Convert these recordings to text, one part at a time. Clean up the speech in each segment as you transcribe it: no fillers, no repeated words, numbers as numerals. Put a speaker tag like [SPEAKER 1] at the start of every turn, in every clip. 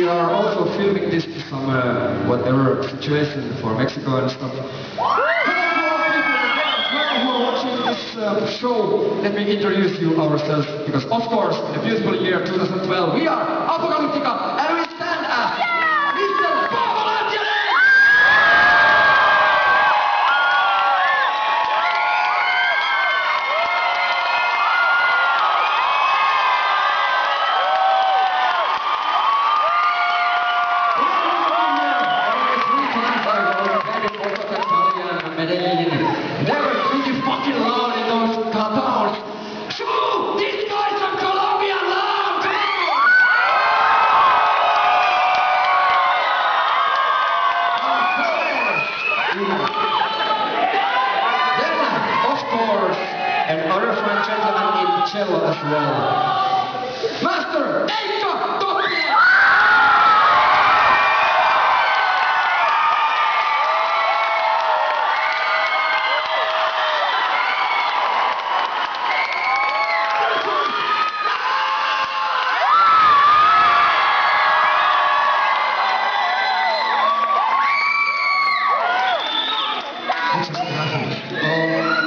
[SPEAKER 1] are also filming this to some whatever situation for Mexico and stuff. Who are watching this show, let me introduce you ourselves, because of course, in a beautiful year 2012, we are Apocalyptica, and we stand as Mr. Bobo Angeli! They were pretty fucking loud in those towns. Shoo! These guys from Colombia loud! Then, of course, another fine gentleman in cello as well. Master Eika Toppinen!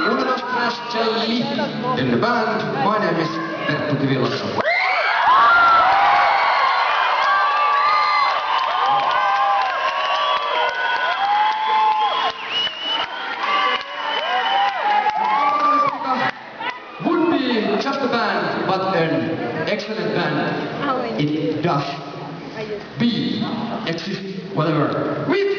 [SPEAKER 1] Una, dos, tres, Jelly. In the band, my name is Perttu Kivilaso. Would be just a band, but an excellent band. It does be, exist, whatever. We